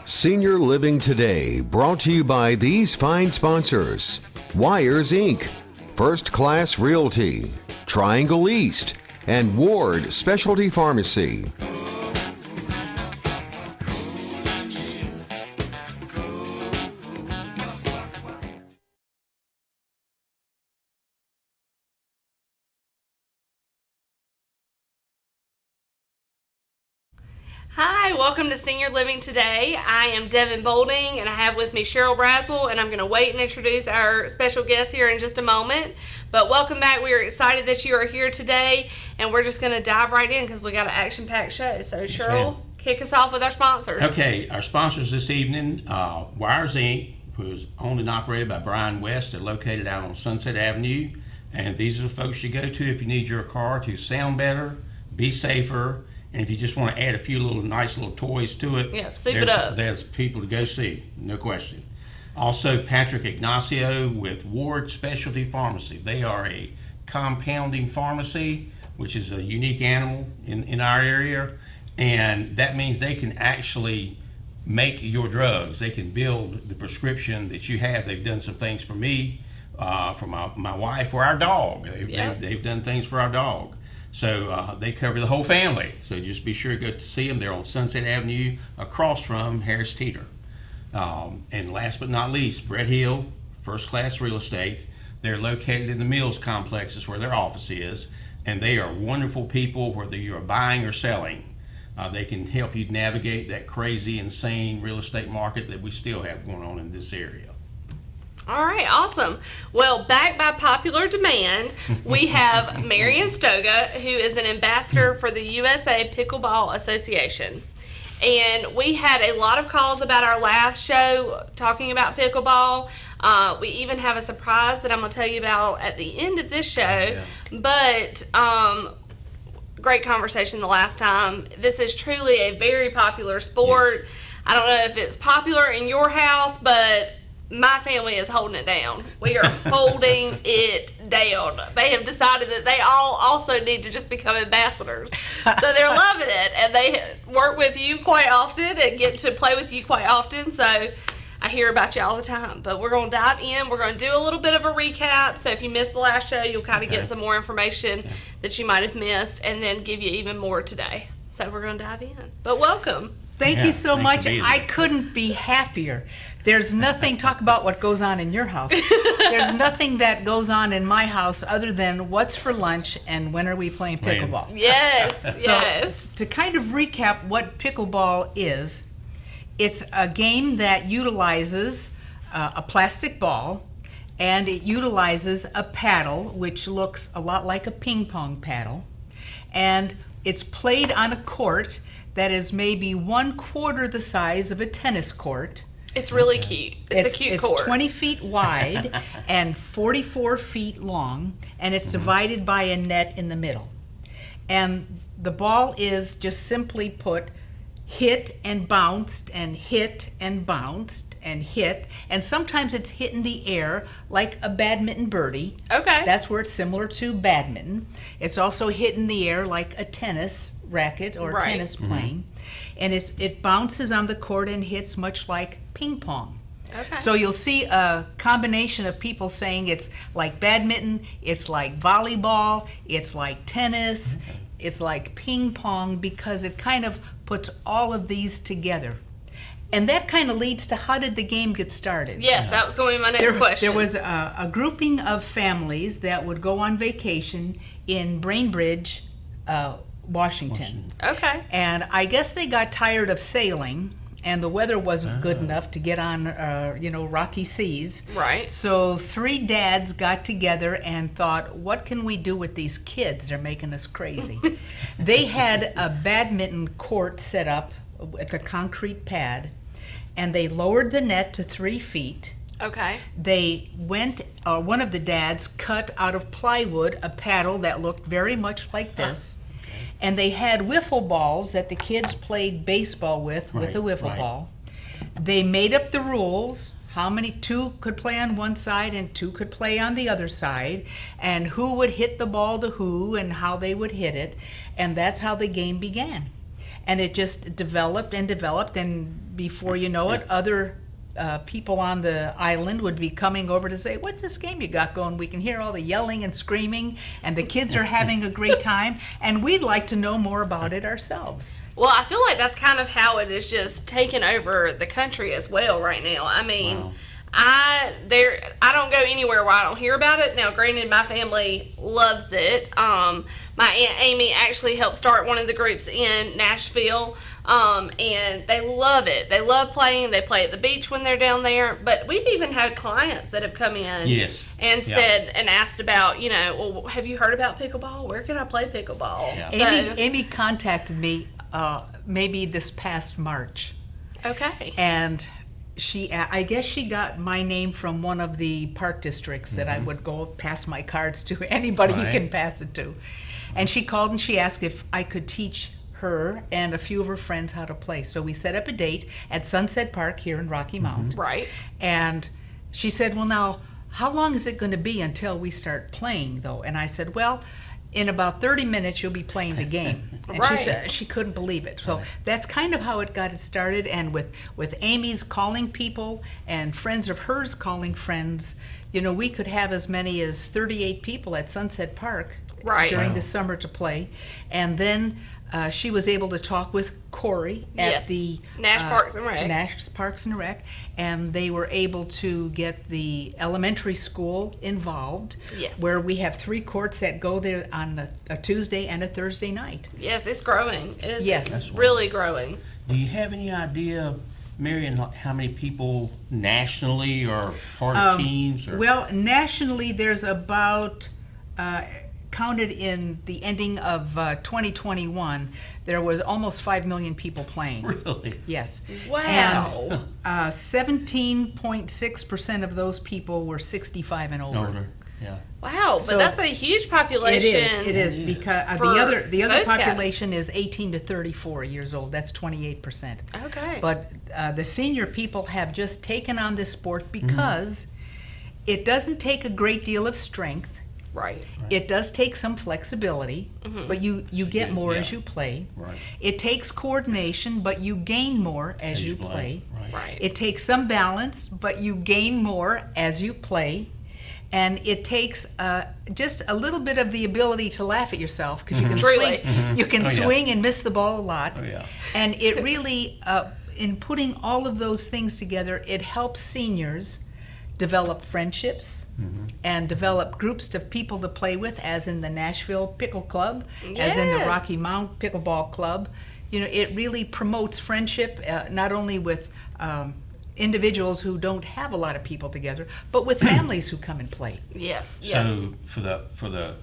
Senior Living Today, brought to you by these fine sponsors: Wires Inc., First Class Realty, Triangle East, and Ward Specialty Pharmacy. Hi, welcome to Senior Living Today. I am Devin Bolding, and I have with me Cheryl Braswell, and I'm going to wait and introduce our special guest here in just a moment. But welcome back. We are excited that you are here today, and we're just going to dive right in because we got an action-packed show. So Cheryl, kick us off with our sponsors. Okay, our sponsors this evening, Wires Inc., who's owned and operated by Brian West. They're located out on Sunset Avenue, and these are the folks you go to if you need your car to sound better, be safer, and if you just want to add a few nice little toys to it. Yep, soup it up. There's people to go see, no question. Also, Patrick Ignacio with Ward Specialty Pharmacy. They are a compounding pharmacy, which is a unique animal in our area, and that means they can actually make your drugs. They can build the prescription that you have. They've done some things for me, for my wife, or our dog. They've done things for our dog. So they cover the whole family. So just be sure to go to see them. They're on Sunset Avenue across from Harris Teeter. And last but not least, Brett Hill, First Class Real Estate. They're located in the Mills complexes where their office is. And they are wonderful people, whether you're buying or selling. They can help you navigate that crazy, insane real estate market that we still have going on in this area. All right, awesome. Well, back by popular demand, we have Marion Stoga, who is an ambassador for the USA Pickleball Association. And we had a lot of calls about our last show talking about pickleball. We even have a surprise that I'm going to tell you about at the end of this show. Yeah. But great conversation the last time. This is truly a very popular sport. Yes. I don't know if it's popular in your house, but my family is holding it down. We are holding it down. They have decided that they all also need to just become ambassadors. So they're loving it, and they work with you quite often and get to play with you quite often. So I hear about you all the time. But we're going to dive in. We're going to do a little bit of a recap. So if you missed the last show, you'll kind of get some more information that you might have missed, and then give you even more today. So we're going to dive in. But welcome. Thank you so much. I couldn't be happier. There's nothing, talk about what goes on in your house. There's nothing that goes on in my house other than what's for lunch and when are we playing pickleball. Yes, so yes. To kind of recap what pickleball is, it's a game that utilizes a plastic ball, and it utilizes a paddle, which looks a lot like a ping pong paddle, and it's played on a court that is maybe 1/4 the size of a tennis court. It's really cute. It's a cute court. It's 20 feet wide and 44 feet long, and it's divided by a net in the middle. And the ball is just simply put, hit and bounced and hit and bounced and hit, and sometimes it's hit in the air like a badminton birdie. Okay. That's where it's similar to badminton. It's also hit in the air like a tennis racket or tennis playing, and it bounces on the court and hits much like ping pong. Okay. So you'll see a combination of people saying it's like badminton, it's like volleyball, it's like tennis, it's like ping pong, because it kind of puts all of these together. And that kind of leads to, how did the game get started? Yes, that was going to be my next question. There was a grouping of families that would go on vacation in Brainbridge, Washington. Okay. And I guess they got tired of sailing, and the weather wasn't good enough to get on, rocky seas. Right. So 3 dads got together and thought, what can we do with these kids? They're making us crazy. They had a badminton court set up with a concrete pad, and they lowered the net to 3 feet. Okay. They went, one of the dads cut out of plywood a paddle that looked very much like this. And they had wiffle balls that the kids played baseball with a wiffle ball. They made up the rules, how many 2 could play on one side and 2 could play on the other side, and who would hit the ball to who and how they would hit it. And that's how the game began. And it just developed, and before you know it, other people on the island would be coming over to say, what's this game you got going? We can hear all the yelling and screaming, and the kids are having a great time, and we'd like to know more about it ourselves. Well, I feel like that's kind of how it is just taken over the country as well right now. I mean, Wow. I don't go anywhere where I don't hear about it. Now, granted, my family loves it. My Aunt Amy actually helped start one of the groups in Nashville, and they love it. They love playing. They play at the beach when they're down there. But we've even had clients that have come in Yes. and Yeah. said and asked about, well, have you heard about pickleball? Where can I play pickleball? Yeah. So, Amy contacted me maybe this past March, okay. and I guess she got my name from one of the park districts that I would go pass my cards to anybody you Right. can pass it to. And she called and she asked if I could teach her and a few of her friends how to play. So we set up a date at Sunset Park here in Rocky Mount. Right. And she said, well, now, how long is it going to be until we start playing, though? And I said, well, in about 30 minutes, you'll be playing the game. And Right. she said she couldn't believe it. So that's kind of how it got started. And with Amy's calling people and friends of hers calling friends, we could have as many as 38 people at Sunset Park Right. during Wow. the summer to play. And then she was able to talk with Corey at Yes. the Nash Parks and Rec. Nash Parks and Rec, and they were able to get the elementary school involved. Yes. Where we have 3 courts that go there on a Tuesday and a Thursday night. Yes, it's growing. It is, Yes. it's really growing. Do you have any idea, Marion, how many people nationally are part of teams? Or? Well, nationally, there's about counted in the ending of 2021, there was almost 5 million people playing. Really? Yes. Wow. And 17.6% of those people were 65 and over. Older. Yeah. Wow, but So, that's a huge population. It is It is. because For the other both population is 18 to 34 years old. That's 28%. Okay. But the senior people have just taken on this sport because it doesn't take a great deal of strength. right. It does take some flexibility, but you get more Yeah. as you play. Right. It takes coordination, but you gain more as you play. Right. Right. It takes some balance, but you gain more as you play. And it takes just a little bit of the ability to laugh at yourself because you can Truly. swing, you can Oh, yeah. swing and miss the ball a lot. Oh, yeah. And it really, in putting all of those things together, it helps seniors develop friendships and develop groups of people to play with, as in the Nashville Pickle Club, as in the Yes. Rocky Mount Pickleball Club. It really promotes friendship, not only with individuals who don't have a lot of people together, but with families who come and play. Yes. Yes. So for the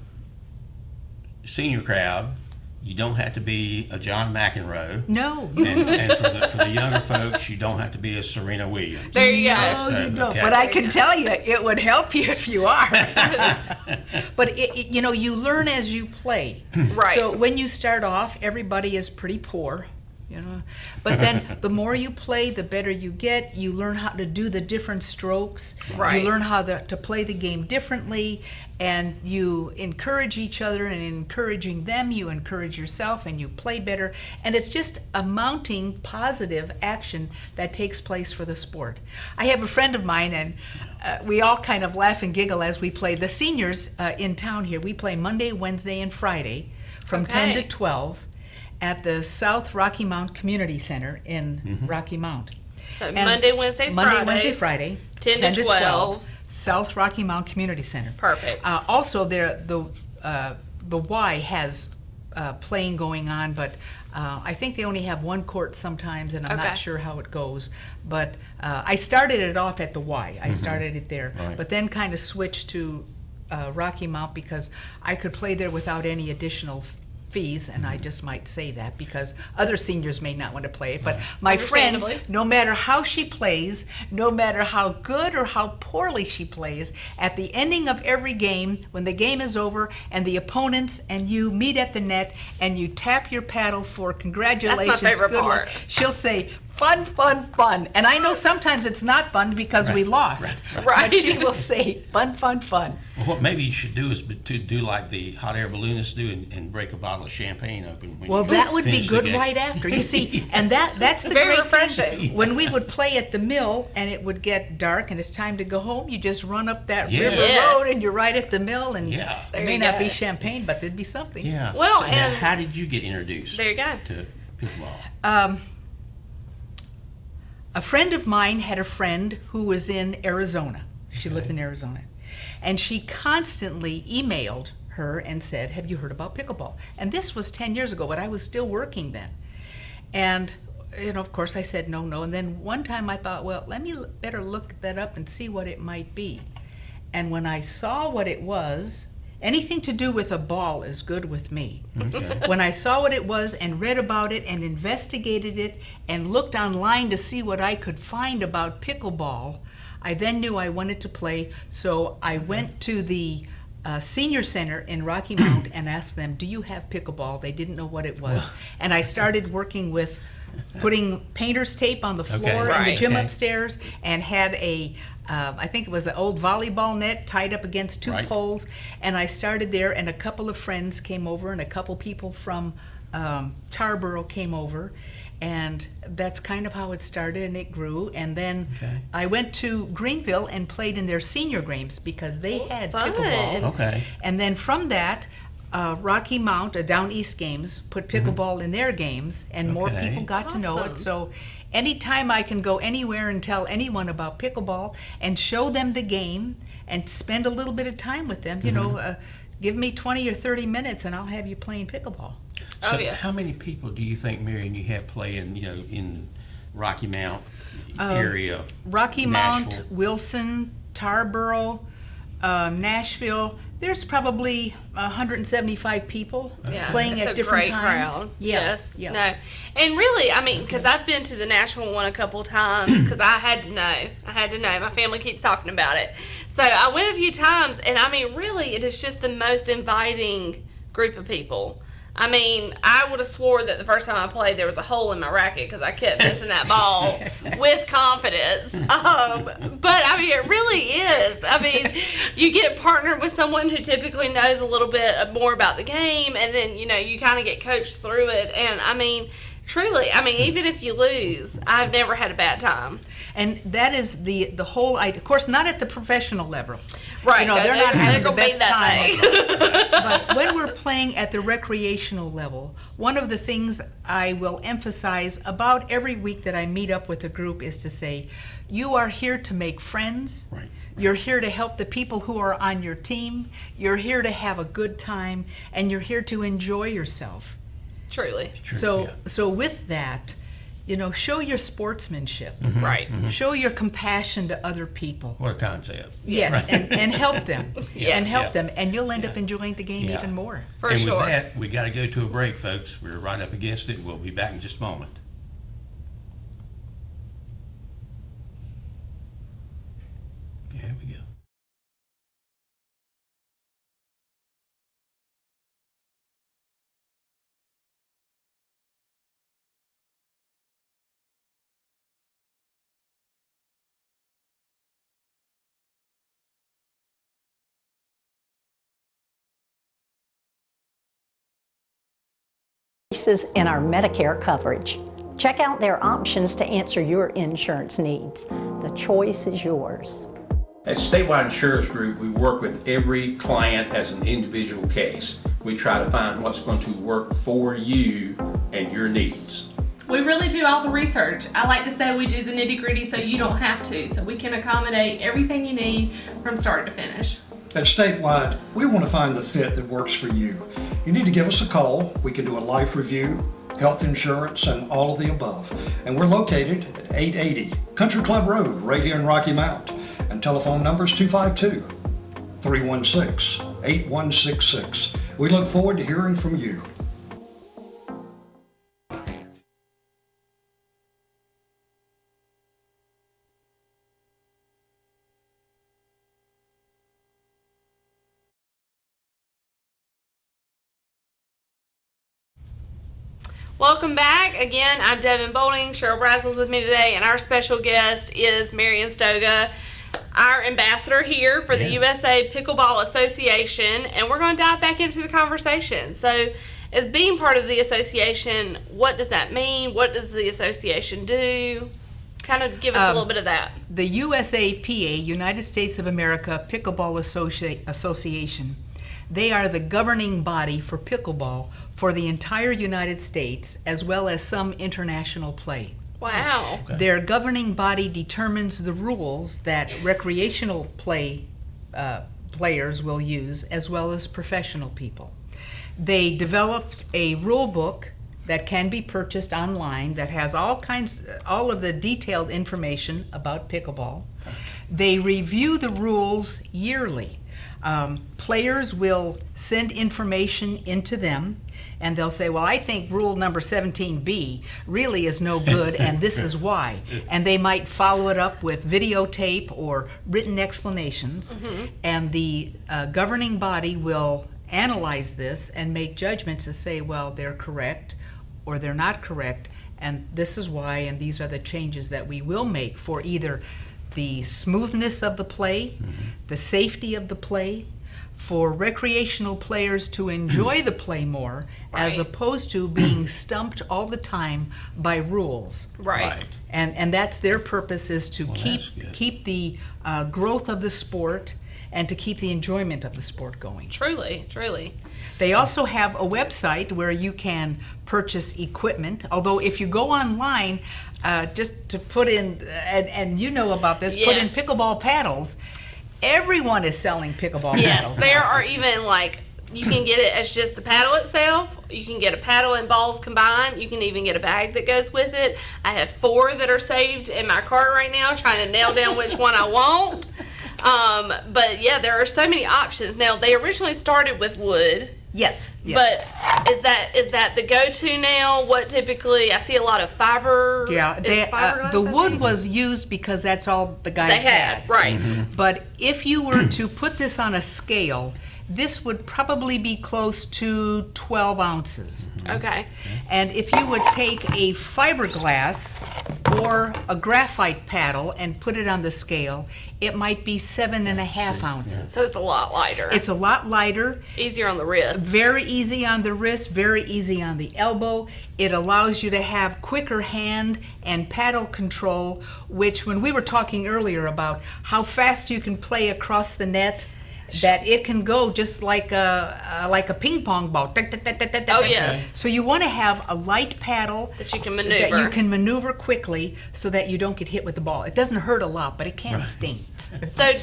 senior crowd, you don't have to be a John McEnroe. No, And for the younger folks, you don't have to be a Serena Williams. There you go. no, So, you don't. okay. But I can tell you, it would help you if you are. But you learn as you play. Right. So when you start off, everybody is pretty poor. But then the more you play, the better you get. You learn how to do the different strokes. Right. You learn how to play the game differently, and you encourage each other, and in encouraging them, you encourage yourself, and you play better. And it's just a mounting positive action that takes place for the sport. I have a friend of mine, and we all kind of laugh and giggle as we play. The seniors in town here, we play Monday, Wednesday, and Friday from 10 Okay. to 12. At the South Rocky Mount Community Center in Rocky Mount. So And Monday, Wednesdays, Monday, Fridays. Wednesday, Friday. 10 to 12. South Rocky Mount Community Center. Perfect. Also, the Y has playing going on, but I think they only have one court sometimes, and I'm Okay. not sure how it goes. But I started it off at the Y. I started it there, Right. but then kind of switched to Rocky Mount because I could play there without any additional fees, and I just might say that because other seniors may not want to play it. But my friend, Understandably. no matter how she plays, no matter how good or how poorly she plays, at the ending of every game, when the game is over and the opponents and you meet at the net and you tap your paddle for congratulations, favorite good luck, part. she'll say, fun, fun, fun. And I know sometimes it's not fun because we lost. Right. But she will say, fun, fun, fun. Well, what maybe you should do is to do like the hot air balloonists do and break a bottle of champagne open. When Well, you that would be finish the good game. right after. You see, and that's the Very great refreshing. thing. When we would play at the mill and it would get dark and it's time to go home, you just run up that Yeah. river Yes. road and you're right at the mill, and Yeah. it There may you not go. be champagne, but there'd be something. Yeah. Well, so now and- how did you get introduced There you go. to pickleball? A friend of mine had a friend who was in Arizona. She lived in Arizona. And she constantly emailed her and said, have you heard about pickleball? And this was 10 years ago, but I was still working then. And, of course I said no. And then one time I thought, well, let me better look that up and see what it might be. And when I saw what it was, anything to do with a ball is good with me. Okay. When I saw what it was and read about it and investigated it and looked online to see what I could find about pickleball, I then knew I wanted to play. So I went to the senior center in Rocky Mount and asked them, do you have pickleball? They didn't know what it was. And I started working with putting painter's tape on the floor Okay. in the Right. gym Okay. upstairs, and had I think it was an old volleyball net tied up against two Right. poles. And I started there, and a couple of friends came over, and a couple people from Tarboro came over. And that's kind of how it started, and it grew. And then Okay. I went to Greenville and played in their senior games because they had fun. pickleball. Okay. And then from that, Rocky Mount, Down East games, put pickleball in their games, and more Okay. people got to know it. Awesome. So anytime I can go anywhere and tell anyone about pickleball and show them the game and spend a little bit of time with them, give me 20 or 30 minutes and I'll have you playing pickleball. So Oh, yes. how many people do you think, Marion, you have playing, in Rocky Mount area? Rocky Nashville? Mount, Wilson, Tarboro, Nashville. There's probably 175 people playing it's at a different great times. crowd. Yeah, Yes. yeah. No. And really, I mean, because I've been to the national one a couple times because I had to know. My family keeps talking about it. So I went a few times, and I mean, really, it is just the most inviting group of people. I mean, I would have swore that the first time I played, there was a hole in my racket because I kept missing that ball with confidence. But I mean, it really is. I mean, you get partnered with someone who typically knows a little bit more about the game, and then, you kind of get coached through it. And I mean, truly, even if you lose, I've never had a bad time. And that is the whole idea. Of course, not at the professional level. Right. They're not having the gonna be best that time. But when we're playing at the recreational level, one of the things I will emphasize about every week that I meet up with a group is to say, you are here to make friends. Right. You're here to help the people who are on your team. You're here to have a good time, and you're here to enjoy yourself. Truly. True, yeah. So with that, show your sportsmanship. Right. Show your compassion to other people. What a concept. Yes, and help them. Yes. And help Yeah. them. And you'll end up enjoying the game Yeah. even more. For and sure. with that, we got to go to a break, folks. We're right up against it. We'll be back in just a moment. Here we go. Increases in our Medicare coverage. Check out their options to answer your insurance needs. The choice is yours. At Statewide Insurance Group, we work with every client as an individual case. We try to find what's going to work for you and your needs. We really do all the research. I like to say we do the nitty gritty so you don't have to. So we can accommodate everything you need from start to finish. At Statewide, we want to find the fit that works for you. You need to give us a call. We can do a life review, health insurance, and all of the above. And we're located at 880 Country Club Road, right here in Rocky Mount. And telephone number is 252-316-8166. We look forward to hearing from you. Welcome back. Again, I'm Devin Bowling. Cheryl Brazel's with me today, and our special guest is Marion Stoga, our ambassador here for the USA Pickleball Association, and we're going to dive back into the conversation. So, as being part of the association, what does that mean? What does the association do? Kind of give us a little bit of that. The USAPA, United States of America Pickleball Association, they are the governing body for pickleball for the entire United States, as well as some international play. Wow. Okay. Their governing body determines the rules that recreational players will use, as well as professional people. They developed a rule book that can be purchased online that has all of the detailed information about pickleball. They review the rules yearly. Players will send information into them, and they'll say, well, I think rule number 17B really is no good, and this is why. And they might follow it up with videotape or written explanations, and the governing body will analyze this and make judgments to say, well, they're correct or they're not correct, and this is why, and these are the changes that we will make for either the smoothness of the play, the safety of the play, for recreational players to enjoy the play more, as opposed to being stumped all the time by rules. Right. And that's their purpose, is to keep the growth of the sport and to keep the enjoyment of the sport going. Truly, truly. They also have a website where you can purchase equipment, although if you go online, just to put in, and you know about this, put in pickleball paddles, everyone is selling pickleball paddles. Yes, there are even you can get it as just the paddle itself. You can get a paddle and balls combined. You can even get a bag that goes with it. I have 4 that are saved in my cart right now, trying to nail down which one I want. But yeah, there are so many options. Now, they originally started with wood. Yes. But is that the go-to now? What typically, I see a lot of fiber. Yeah, the wood was used because that's all the guys they had. Right. But if you were to put this on a scale, this would probably be close to 12 ounces. Okay. And if you would take a fiberglass or a graphite paddle and put it on the scale, it might be 7.5 ounces. So it's a lot lighter. It's a lot lighter. Easier on the wrist. Very easy on the wrist, very easy on the elbow. It allows you to have quicker hand and paddle control, which when we were talking earlier about how fast you can play across the net, that it can go just like a ping pong ball. Oh yes. So you want to have a light paddle that you can maneuver. That you can maneuver quickly so that you don't get hit with the ball. It doesn't hurt a lot, but it can sting. So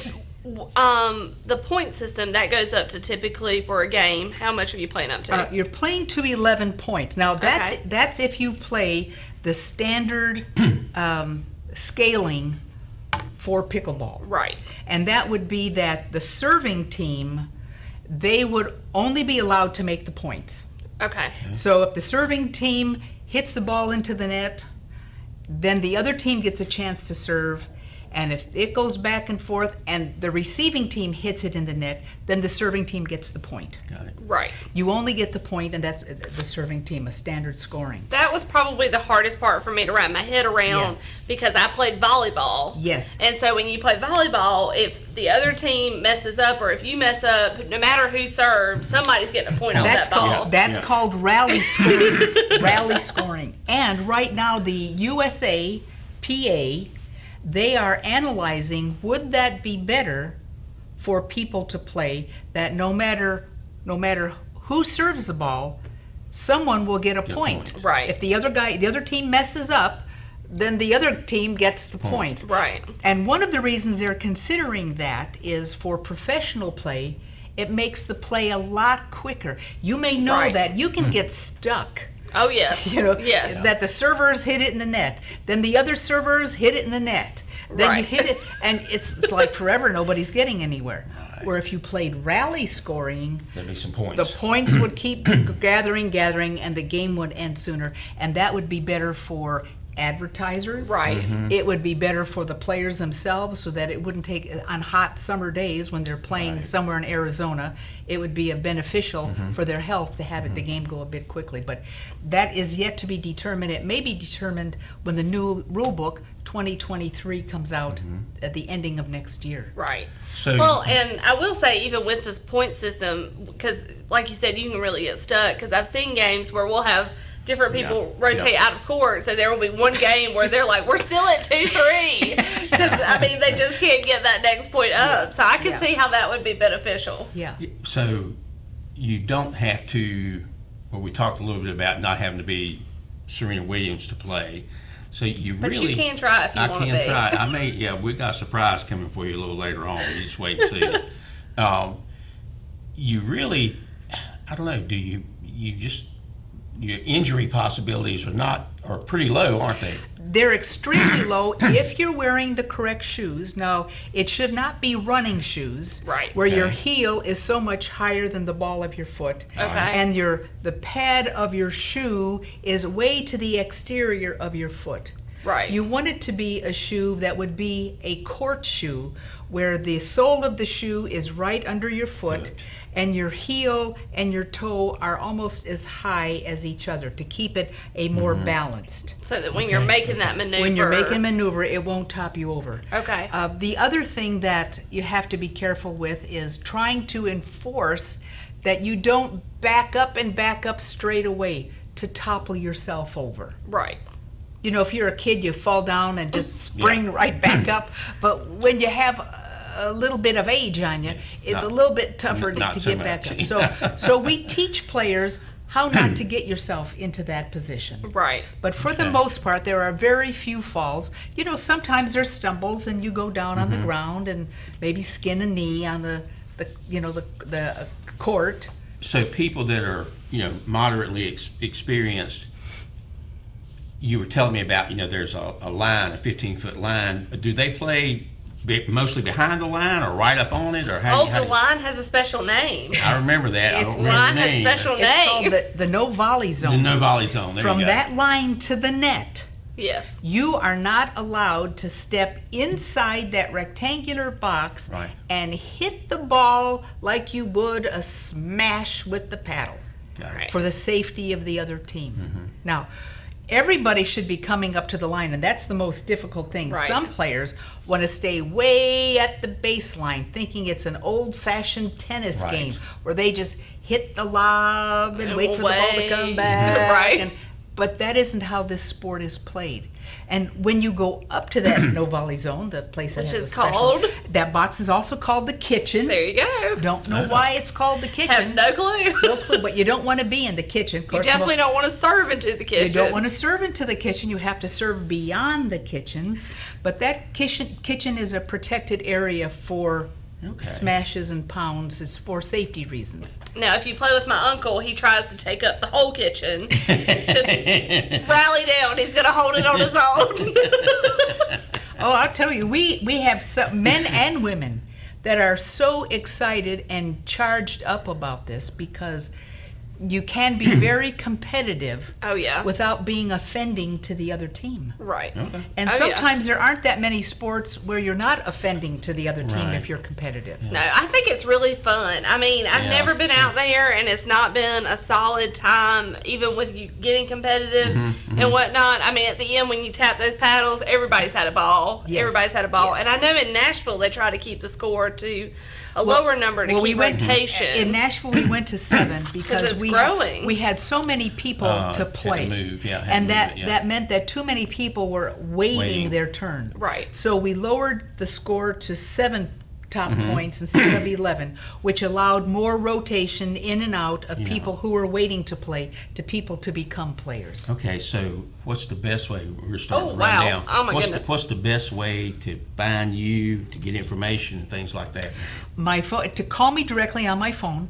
the point system that goes up to typically for a game, how much are you playing up to? You're playing to 11 points. Now that's if you play the standard scaling for pickleball. Right. And that would be that the serving team, they would only be allowed to make the points. Okay. So if the serving team hits the ball into the net, then the other team gets a chance to serve. And if it goes back and forth and the receiving team hits it in the net, then the serving team gets the point. Got it. Right. You only get the point, and that's the serving team, a standard scoring. That was probably the hardest part for me to wrap my head around because I played volleyball. Yes. And so when you play volleyball, if the other team messes up or if you mess up, no matter who served, somebody's getting a point on that ball. That's called rally scoring. Rally scoring. And right now the USA PA, they are analyzing, would that be better for people to play that no matter who serves the ball, someone will get a point. Right. If the other team messes up, then the other team gets the point. Right. And one of the reasons they're considering that is for professional play, it makes the play a lot quicker. You may know Right. that you can get stuck. Oh, yes. You know, yes. that the servers hit it in the net, then the other servers hit it in the net, then you Right. hit it, and it's like forever, nobody's getting anywhere. Where if you played rally scoring, There'd be some the points. points would keep gathering, and the game would end sooner, and that would be better for advertisers. Right. It would be better for the players themselves, so that it wouldn't take on hot summer days when they're playing somewhere in Arizona. It would be a beneficial for their health to have the game go a bit quickly. But that is yet to be determined. It may be determined when the new rule book 2023 comes out at the ending of next year. Right. So- well, and I will say, even with this point system, because like you said, you can really get stuck. Because I've seen games where we'll have different people rotate out of court, so there will be one game where they're like, we're still at 2-3, because I mean they just can't get that next point up. So I can see how that would be beneficial. Yeah. So you don't have to, well, we talked a little bit about not having to be Serena Williams to play. So you But really, you can try if you I want to can be. try. I may, we got a surprise coming for you a little later on. You just wait and see. You really, I don't know. Do you just, your injury possibilities are pretty low, aren't they? They're extremely low if you're wearing the correct shoes. Now, it should not be running shoes, Right. where your Okay. heel is so much higher than the ball of your foot, Okay. and the pad of your shoe is way to the exterior of your foot. Right. You want it to be a shoe that would be a court shoe, where the sole of the shoe is right under your foot, and your heel and your toe are almost as high as each other to keep it a more balanced. So that when you're making that maneuver. When you're making a maneuver, it won't top you over. Okay. The other thing that you have to be careful with is trying to enforce that you don't back up straight away to topple yourself over. Right. You know, if you're a kid, you fall down and just spring right back up. But when you have a little bit of age on you, it's a little bit tougher not to so get back much. up. So we teach players how not to get yourself into that position. Right. But for the most part, there are very few falls. You know, sometimes there's stumbles and you go down on the ground and maybe skin a knee on the court. So people that are, moderately experienced, you were telling me about, there's a line, a 15-foot line. Do they play mostly behind the line or right up on it, or how? The line has a special name. I remember that. I don't remember Line the has name. special but- It's called name. the no volley zone. The no volley zone. There From you go. that line to the net, Yes. you are not allowed to step inside that rectangular box Right. and hit the ball like you would a smash with the paddle, Got it. Right. for the safety of the other team. Now, everybody should be coming up to the line, and that's the most difficult thing. Right. Some players want to stay way at the baseline, thinking it's an old-fashioned tennis Right. game where they just hit the lob and And wait for the ball to away. come back. Right. But that isn't how this sport is played. And when you go up to that no volley zone, the place that Which has is a special, called? that box is also called the kitchen. There you go. Don't know why it's called the Have kitchen. no clue. No clue, but you don't want to be in the kitchen. Of You course, definitely don't want to serve into the kitchen. you don't want to serve into the kitchen. You have to serve beyond the kitchen. But that kitchen is a protected area for smashes and pounds. Is for safety reasons. Now, if you play with my uncle, he tries to take up the whole kitchen. Just rally down. He's going to hold it on his own. Oh, I'll tell you, we have men and women that are so excited and charged up about this, because you can be very competitive Oh, yeah. without being offending to the other team. Right. Okay. And Oh, yeah. sometimes there aren't that many sports where you're not offending to the other team Right. if you're competitive. No, I think it's really fun. I mean, I've Yeah, never been out there, and it's not been a solid time, even with you getting competitive and whatnot. I mean, at the end, when you tap those paddles, everybody's had a ball. Yes. Everybody's had a ball. Yes. And I know in Nashville, they try to keep the score to a lower number to Well, keep rotation. In Nashville, we went to 7 because it's we growing. we had so many people Had to to play, move, yeah, had to and move that it, yeah. that meant that too many people were waiting Waiting. their turn. Right. So we lowered the score to 7 top points instead of 11, which allowed more rotation in and out of people who were waiting to play to people to become players. Okay, so what's the best way? We're starting Oh, to run wow. down. Oh, my what's goodness. what's the best way to find you, to get information and things like that? My phone, to call me directly on my phone,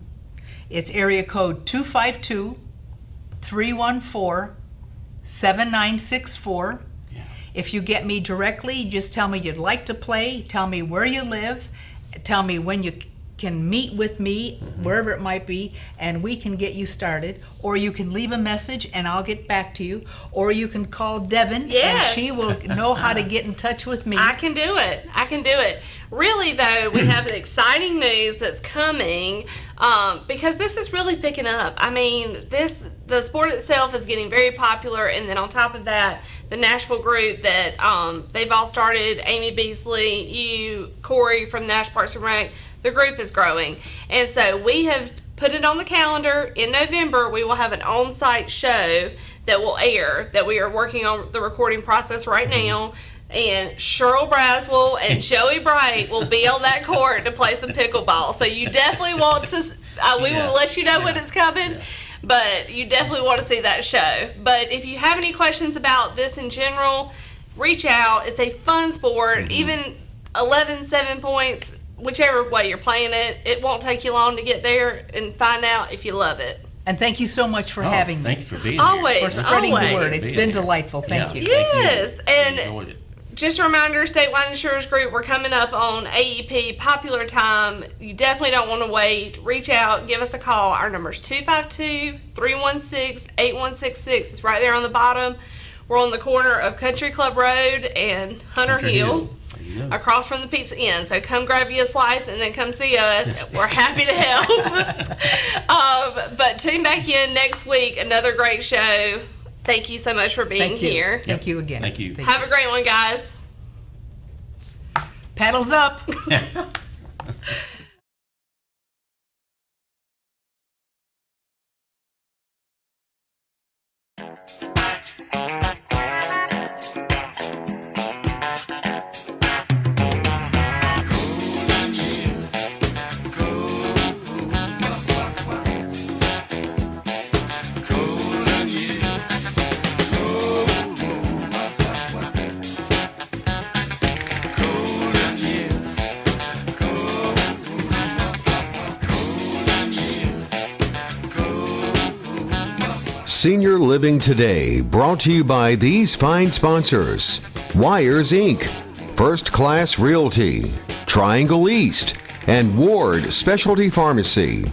it's area code 252-314-7964. If you get me directly, just tell me you'd like to play, tell me where you live, tell me when you can meet with me, wherever it might be, and we can get you started. Or you can leave a message and I'll get back to you. Or you can call Devin Yes. and she will know how to get in touch with me. I can do it. I can do it. Really, though, we have exciting news that's coming because this is really picking up. I mean, the sport itself is getting very popular, and then on top of that, the Nashville group that they've all started, Amy Beasley, you, Corey from Nash Parks and Rec, the group is growing. And so we have put it on the calendar. In November, we will have an on-site show that will air, that we are working on the recording process right now. And Cheryl Braswell and Joey Bright will be on that court to play some pickleball. So you definitely want to, we will let you know when it's coming, but you definitely want to see that show. But if you have any questions about this in general, reach out. It's a fun sport. Even 11, 7 points, whichever way you're playing it, it won't take you long to get there and find out if you love it. And thank you so much for having Thank me, you for being Always. here. for spreading the Always. word. It's been delightful. Thank you. Yes, and enjoyed it. just a reminder, Statewide Insurance Group, we're coming up on AEP popular time. You definitely don't want to wait. Reach out, give us a call. Our number is 252-316-8166. It's right there on the bottom. We're on the corner of Country Club Road and Hunter Hill, across from the Pizza Inn. So come grab you a slice and then come see us. We're happy to help. But tune back in next week. Another great show. Thank you so much for being Thank you. here. Thank you again. Thank you. Have a great one, guys. Paddles up. Senior Living Today, brought to you by these fine sponsors: Wires Inc., First Class Realty, Triangle East, and Ward Specialty Pharmacy.